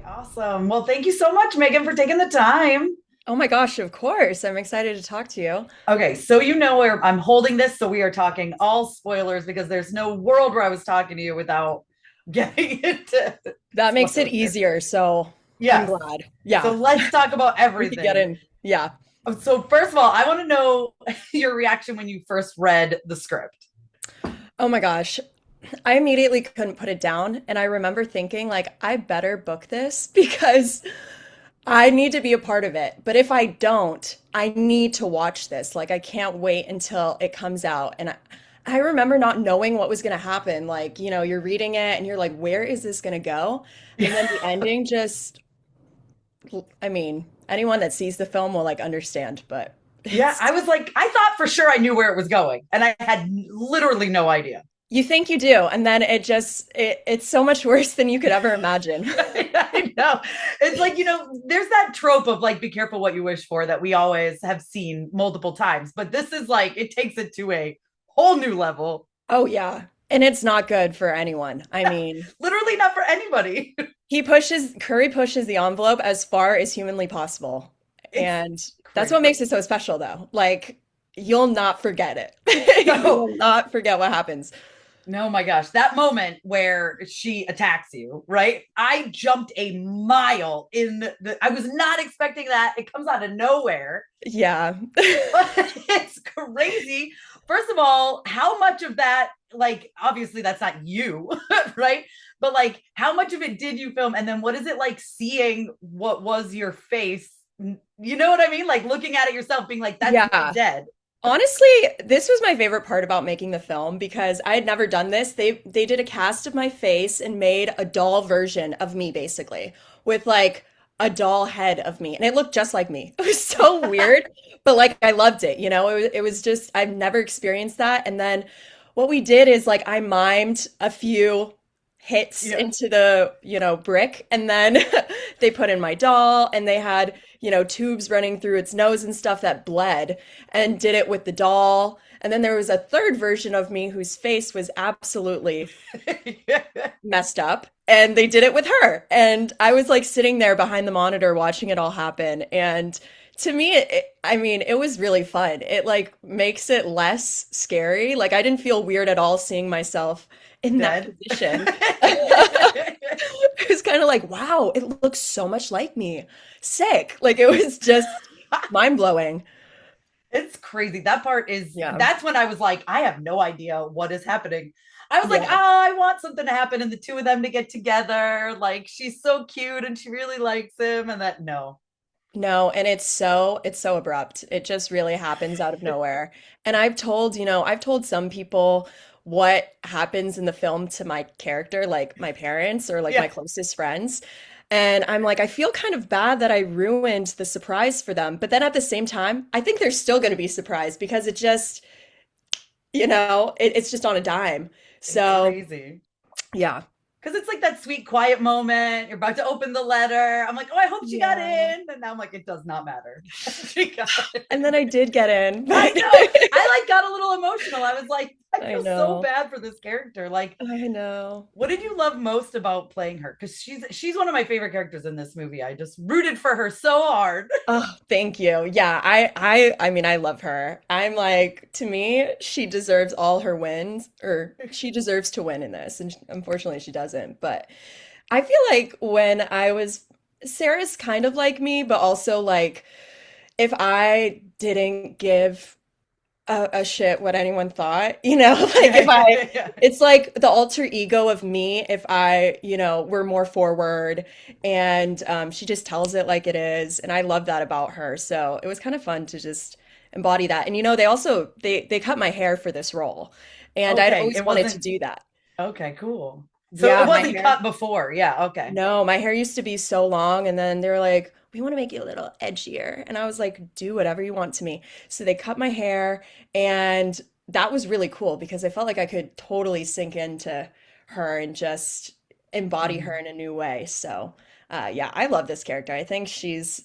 Awesome. Well, thank you so much, Megan, for taking the time. Oh my gosh, of course. I'm excited to talk to you. Okay, so you know where I'm holding this, so we are talking all spoilers because there's no world where I was talking to you without getting into That makes it spoilers. easier, so I'm Yes. glad. So Yeah, let's talk about we could get everything. in. Yeah. So first of all, I want to know your reaction when you first read the script. Oh my gosh. I immediately couldn't put it down, and I remember thinking like I better book this because I need to be a part of it. But if I don't, I need to watch this. Like I can't wait until it comes out. And I remember not knowing what was going to happen. Like, you're reading it and you're like, where is this going to go? And then the ending just I mean, anyone that sees the film will like understand, but Yeah, it's I was like, I thought for sure I knew where it was going, and I had literally no idea. you think you do, and then it's so much worse than you could ever imagine. I know. It's like, there's that trope of like, be careful what you wish for that we always have seen multiple times. But this is like, it takes it to a whole new level. Oh yeah. And it's not good for anyone. I mean, Literally not for anybody. Curry pushes the envelope as far as humanly possible. It's And that's what makes crazy. it so special though. Like you'll not forget it. You No, will not forget what happens. no, my gosh. That moment where she attacks you, right? I jumped a mile I was not expecting that. It comes out of nowhere. Yeah. But it's crazy. First of all, how much of that, like, obviously that's not you, right? But like, how much of it did you film? And then what is it like seeing what was your face? You know what I mean? Like looking at it yourself, being like, that's me Yeah. dead. Honestly, this was my favorite part about making the film because I had never done this. They did a cast of my face and made a doll version of me basically with like a doll head of me and it looked just like me. It was so weird, but like I loved it, it was just I've never experienced that. And then what we did is like I mimed a few hits Yeah. into the, brick and then they put in my doll and they had, tubes running through its nose and stuff that bled and did it with the doll. And then there was a third version of me whose face was absolutely messed up. And they did it with her. And I was like sitting there behind the monitor watching it all happen. And to me, I mean, it was really fun. It like makes it less scary. Like I didn't feel weird at all seeing myself in that Dead. position. It was kind of like, wow, it looks so much like me. Sick. Like it was just mind blowing. It's crazy. That part Yeah. that's when I was like, I have no idea what is happening. I was like, Yeah. I want something to happen and the two of them to get together. Like, she's so cute and she really likes him. And that, no. No, and it's so abrupt. It just really happens out of nowhere. And I've told some people what happens in the film to my character, like my parents or like my Yeah. closest friends. And I'm like, I feel kind of bad that I ruined the surprise for them. But then at the same time, I think they're still going to be surprised because it just, it's just on a dime. It's So, crazy. yeah. Because it's like that sweet, quiet moment. You're about to open the letter. I'm like, oh, I hope she got Yeah. in. And now I'm like, it does not matter. She got And it. then I did get in, I but know. I like got a little emotional. I was like, I I feel so know. bad for this character. Like, I know. what did you love most about playing her? Because she's one of my favorite characters in this movie. I just rooted for her so hard. Oh, thank you. Yeah, I mean I love her. I'm like to me, she deserves all her wins or she deserves to win in this and unfortunately she doesn't. But I feel like when I was Sarah's kind of like me, but also like if I didn't give a shit what anyone thought, like Yeah, if I yeah, yeah. it's like the alter ego of me if I, were more forward and she just tells it like it is and I love that about her. So it was kind of fun to just embody that. And they also they cut my hair for this role and I'd Okay, always it wanted to wasn't do that. okay, cool. So it Yeah, my wasn't hair. cut before. Yeah, okay. No, my hair used to be so long, and then they were like, we want to make it a little edgier. And I was like, do whatever you want to me. So they cut my hair, and that was really cool because I felt like I could totally sink into her and just embody her Mhm. in a new way. So, yeah, I love this character. I think she's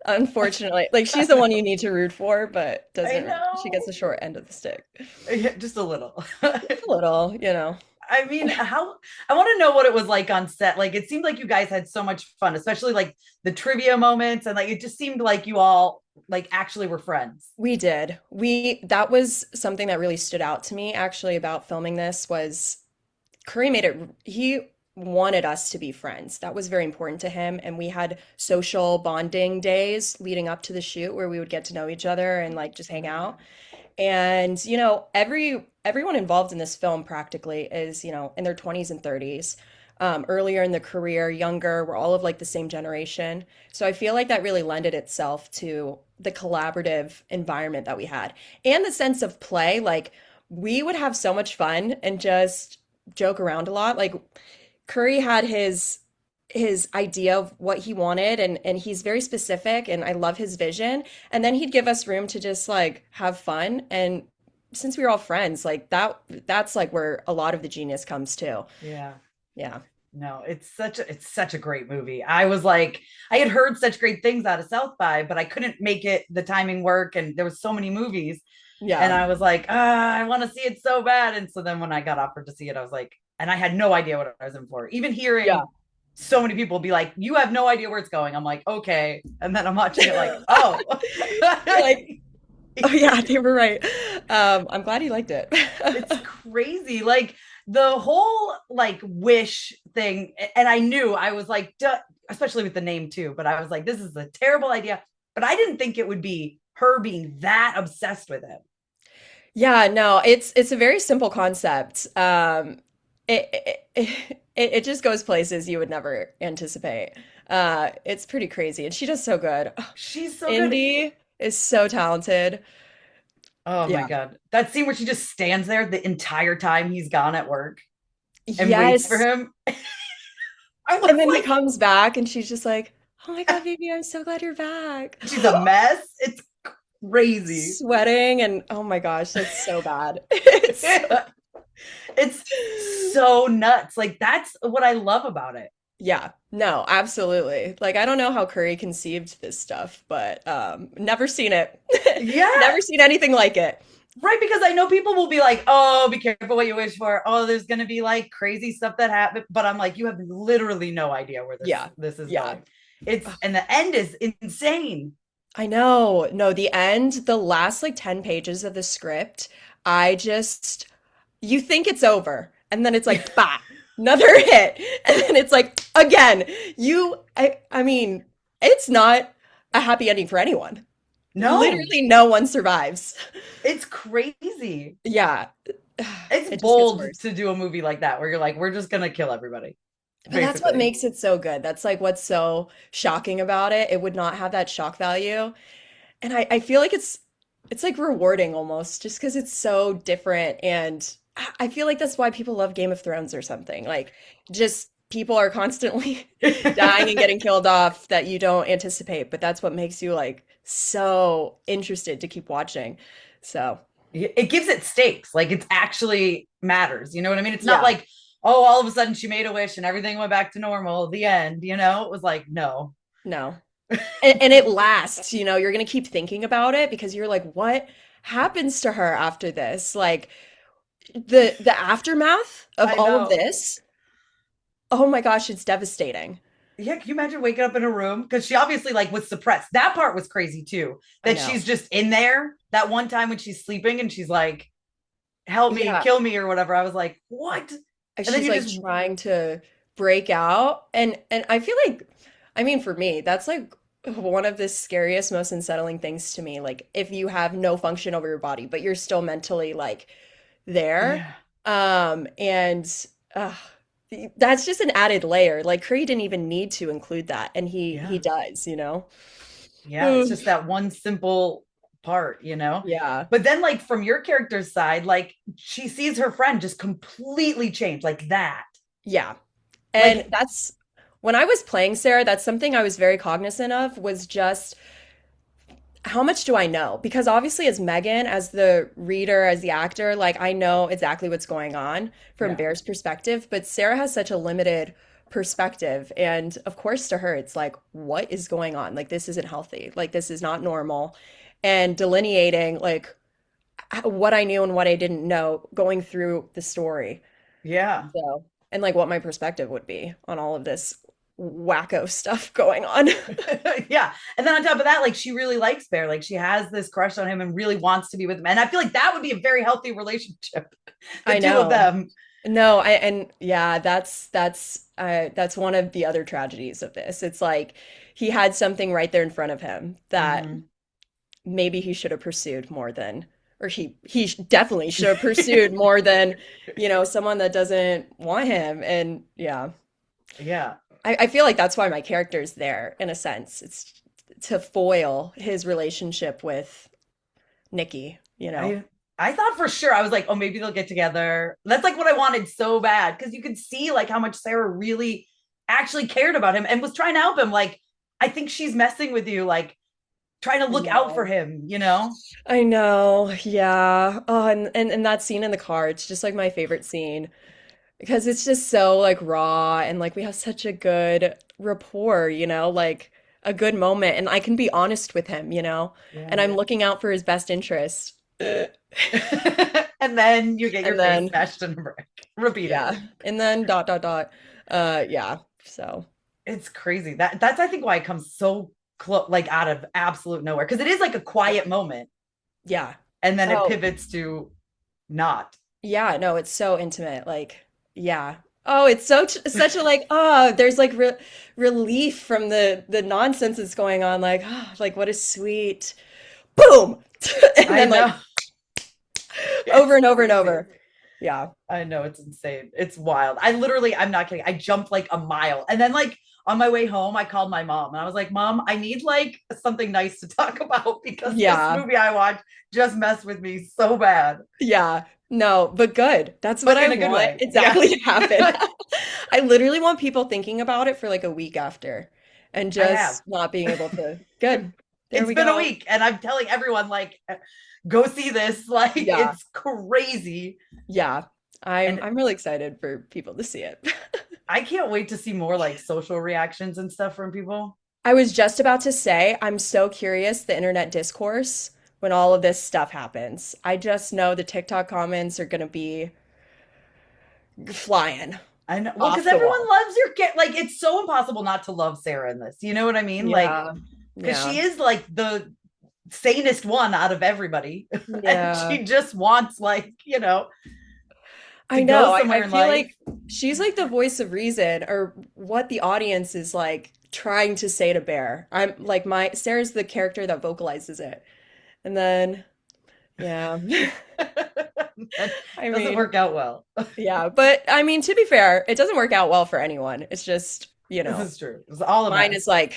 unfortunately like she's the one you need to root for, but I doesn't she gets know. the short end of the stick. Yeah, just a little. Just a little. I mean, how I want to know what it was like on set. Like it seemed like you guys had so much fun, especially like the trivia moments and like it just seemed like you all like actually were friends. We did. That was something that really stood out to me actually about filming this was Curry made it, he wanted us to be friends. That was very important to him. And we had social bonding days leading up to the shoot where we would get to know each other and like just hang out. And, everyone involved in this film practically is, in their 20s and 30s, earlier in the career, younger, we're all of like the same generation. So I feel like that really lended itself to the collaborative environment that we had and the sense of play. Like we would have so much fun and just joke around a lot. Like Curry had his idea of what he wanted and he's very specific and I love his vision. And then he'd give us room to just like have fun. And since we were all friends, like that's like where a lot of the genius comes too. Yeah. Yeah. No, it's such a great movie. I was like, I had heard such great things out of South by, but I couldn't make it the timing work, and there was so many movies, and Yeah. I was like, I want to see it so bad. And so then when I got offered to see it, I was like, and I had no idea what I was in for. Even Yeah. hearing so many people be like, "You have no idea where it's going," I'm like, okay, and then I'm watching it like, oh, You're like, oh yeah, they were right. I'm glad you liked it. it's crazy. Like the whole like wish thing, and I knew I was like, duh, especially with the name too, but I was like, this is a terrible idea. But I didn't think it would be her being that obsessed with him. Yeah, no, it's a very simple concept. It just goes places you would never anticipate. It's pretty crazy, and she does so good. She's so good. Indy is so talented. Oh my Yeah. God. That scene where she just stands there the entire time he's gone at work and waits for Yes. him. I was And then he like, comes back, and she's just like, "Oh my God, baby, I'm so glad you're back." she's a mess. It's crazy. Sweating, and oh my gosh, that's so bad. It's It's so nuts. Like that's what I love about it. Yeah, no, absolutely. Like I don't know how Curry conceived this stuff, but never seen it. Yeah, Never seen anything like it. right. Because I know people will be like, "Oh, be careful what you wish for." Oh, there's gonna be like crazy stuff that happened. But I'm like, you have literally no idea where this Yeah. this is Yeah. going. It's and the end is insane. I know. No, the end, the last like 10 pages of the script, I just you think it's over and then it's like bah, another hit. And then it's like again, I mean, it's not a happy ending for anyone. No, Literally no one survives. it's crazy. Yeah. It's It just gets bold worse. to do a movie like that where you're like, we're just gonna kill everybody, But that's what basically. makes it so good. That's like what's so shocking about it. It would not have that shock value. And I feel like it's like rewarding almost just because it's so different. And I feel like that's why people love Game of Thrones or something. Like just people are constantly dying and getting killed off that you don't anticipate, but that's what makes you like so interested to keep watching. So, It gives it stakes. Like it's actually matters. You know what I mean? It's not yeah, like, oh, all of a sudden she made a wish and everything went back to normal. The end, you know? It was like, no. no. And it lasts, you're gonna keep thinking about it because you're like, what happens to her after this? Like the aftermath of I all of know. this, oh my gosh, it's devastating. Yeah, can you imagine waking up in a room? Because she obviously like was suppressed. That part was crazy too. I That know. she's just in there that one time when she's sleeping and she's like, help me, Yeah. kill me, or whatever. I was like, what? And And then she's you like just trying to break out. And I feel like, I mean, for me, that's like one of the scariest, most unsettling things to me. Like if you have no function over your body, but you're still mentally like there. yeah, And uh, that's just an added layer. Like Curry didn't even need to include that, and he yeah. does. Yeah, it's Ugh. just that one simple part, you know? Yeah. But then, like, from your character's side, like, she sees her friend just completely change, like that. Yeah. And Like, that's when I was playing Sarah, that's something I was very cognizant of was just how much do I know? Because obviously, as Megan, as the reader, as the actor, like I know exactly what's going on from yeah, Bear's perspective, but Sarah has such a limited perspective. And of course, to her, it's like, what is going on? Like, this isn't healthy. Like, this is not normal. And delineating, like, what I knew and what I didn't know going through the story. Yeah. So, and like what my perspective would be on all of this wacko stuff going on. Yeah. And then on top of that, like she really likes Bear. Like she has this crush on him and really wants to be with him. And I feel like that would be a very healthy relationship, the I two of know. them. No, I and yeah, that's one of the other tragedies of this. It's like he had something right there in front of him that Hmm. maybe he should have pursued more than, or definitely should have pursued more than, someone that doesn't want him. And yeah, Yeah. I feel like that's why my character's there in a sense. It's to foil his relationship with Nikki, you know? I I thought for sure I was like, oh, maybe they'll get together. That's like what I wanted so bad because you could see like how much Sarah really actually cared about him and was trying to help him. Like, I think she's messing with you, like trying to I look out for know. him, you know? I know. Yeah. Oh, and that scene in the car, it's just like my favorite scene because it's just so like raw and like we have such a good rapport, like a good moment and I can be honest with him, and Yeah. I'm looking out for his best interest. And then you get your And face then smashed in a brick yeah. repeatedly. And then dot dot dot. Yeah. So, It's crazy. That's I think why it comes so close, like out of absolute nowhere. Because it is like a quiet moment, yeah. and then it Oh, pivots to not. yeah, no, it's so intimate. Like, yeah. Oh, it's such a like, there's like relief from the nonsense that's going on. Like, like what a sweet boom. And I then like know. over It's and over and crazy. over. Yeah. I know it's insane. It's wild. I literally, I'm not kidding. I jumped like a mile. And then like on my way home, I called my mom and I was like, Mom, I need like something nice to talk about because this Yeah. movie I watched just messed with me so bad, Yeah. No, but good. That's what but I in a good want way. Yeah. exactly to happen. I literally want people thinking about it for like a week after and I have. just not being able to. Good. There It's we been a go. week and I'm telling everyone like go see this. Like Yeah. it's crazy. Yeah. I'm And I'm really excited for people to see it. I can't wait to see more like social reactions and stuff from people. I was just about to say, I'm so curious the internet discourse when all of this stuff happens. I just know the TikTok comments are going to be flying I know. Well, because off the everyone wall. loves your kid. Like, it's so impossible not to love Sarah in this. You know what I mean? Like, Yeah. because Yeah. she is like the sanest one out of everybody. And Yeah. she just wants, like, to I go know. I somewhere in feel life. like she's like the voice of reason or what the audience is like trying to say to Bear. I'm like my Sarah's the character that vocalizes it. And then yeah. It I doesn't mean, work out well. yeah, but I mean, to be fair, it doesn't work out well for anyone. It's just, This is true. It's all a mine mess. is like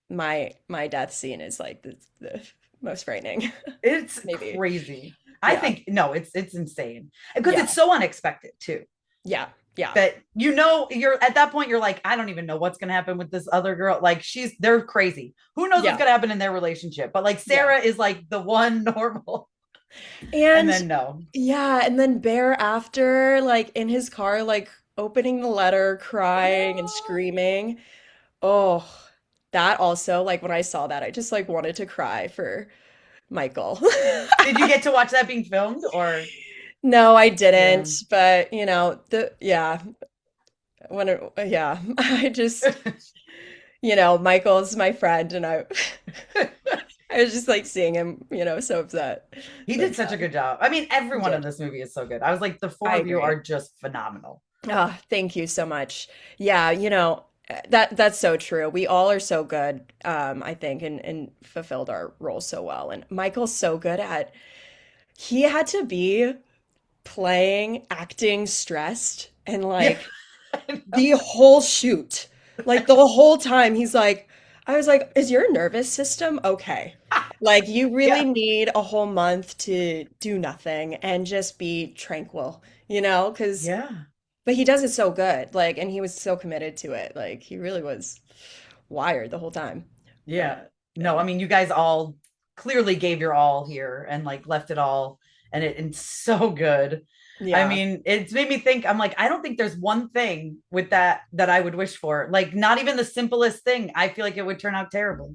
my death scene is like the most frightening. It's Maybe. crazy. I Yeah. think no, it's insane because Yeah. it's so unexpected too. Yeah. Yeah. That you're at that point you're like I don't even know what's going to happen with this other girl, like they're crazy, who knows what's Yeah. going to happen in their relationship, but like Yeah. Sarah is like the one normal. And And then no. yeah, and then Bear after like in his car like opening the letter, crying and screaming. Oh, that also like when I saw that I just like wanted to cry for Michael. Did you get to watch that being filmed or No, I yeah. didn't, but yeah, yeah, I just, Michael's my friend and I was just like seeing him, so upset. He But did such a yeah, good job. I mean, he everyone in did. this movie is so good. I was like, the four I of you agree. are just phenomenal. Ah, thank you so much. Yeah, that's so true. We all are so good, I think, and fulfilled our roles so well. And Michael's so good at he had to be acting stressed and Yeah. like the whole shoot. Like the whole time he's like, I was like, is your nervous system okay? Like you really Yeah. need a whole month to do nothing and just be tranquil, because Yeah. but he does it so good. Like and he was so committed to it. Like he really was wired the whole time. But Yeah. No, yeah. I mean, you guys all clearly gave your all here and like left it all. And it's so good. I Yeah. mean, it's made me think, I'm like, I don't think there's one thing with that I would wish for. Like, not even the simplest thing. I feel like it would turn out terrible.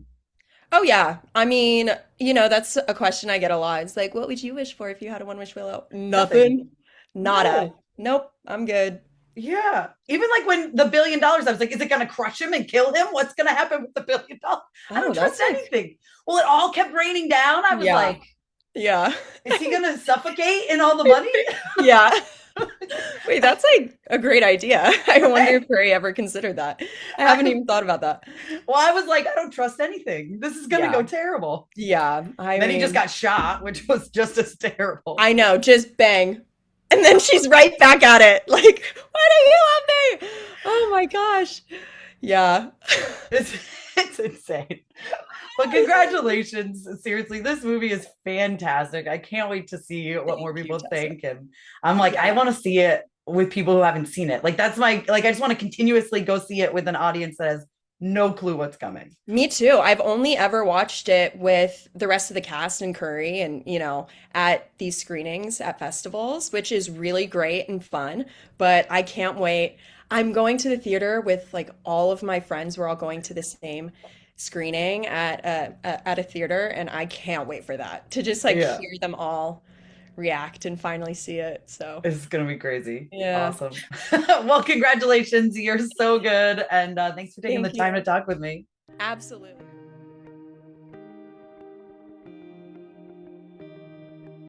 Oh yeah. I mean, that's a question I get a lot. It's like, what would you wish for if you had a one wish wheel? Nothing. Nothing. No. Nada. Nope, I'm good. Yeah. Even like when the $1 billion, I was like, is it going to crush him and kill him? What's going to happen with the $1 billion? I Oh, don't trust that's like, anything. Well, it all kept raining down. I was yeah, like, yeah. is he going to suffocate in all the money? Yeah. Wait, that's like a great idea. I wonder if Right? Ray ever considered that. I haven't I, even thought about that. well, I was like, I don't trust anything. This is going to go Yeah. terrible. Yeah. I Then he just mean, got shot, which was just as terrible. I know, just bang. And then she's right back at it. Like, why do you love me? Oh my gosh. Yeah. It's, it's insane. But congratulations. Seriously, this movie is fantastic. I can't wait to see what more Thank you, people Tessa. think. And I'm like, I Yeah. want to see it with people who haven't seen it. Like, that's my, like, I just want to continuously go see it with an audience that has no clue what's coming. Me too. I've only ever watched it with the rest of the cast and Curry and, at these screenings at festivals, which is really great and fun, but I can't wait. I'm going to the theater with like all of my friends. We're all going to the same screening at a theater, and I can't wait for that to just like Yeah, hear them all react and finally see it. So, it's going to be crazy. yeah. Awesome. Well, congratulations. You're so good. And thanks for taking the Thank time to you. talk with me. Absolutely.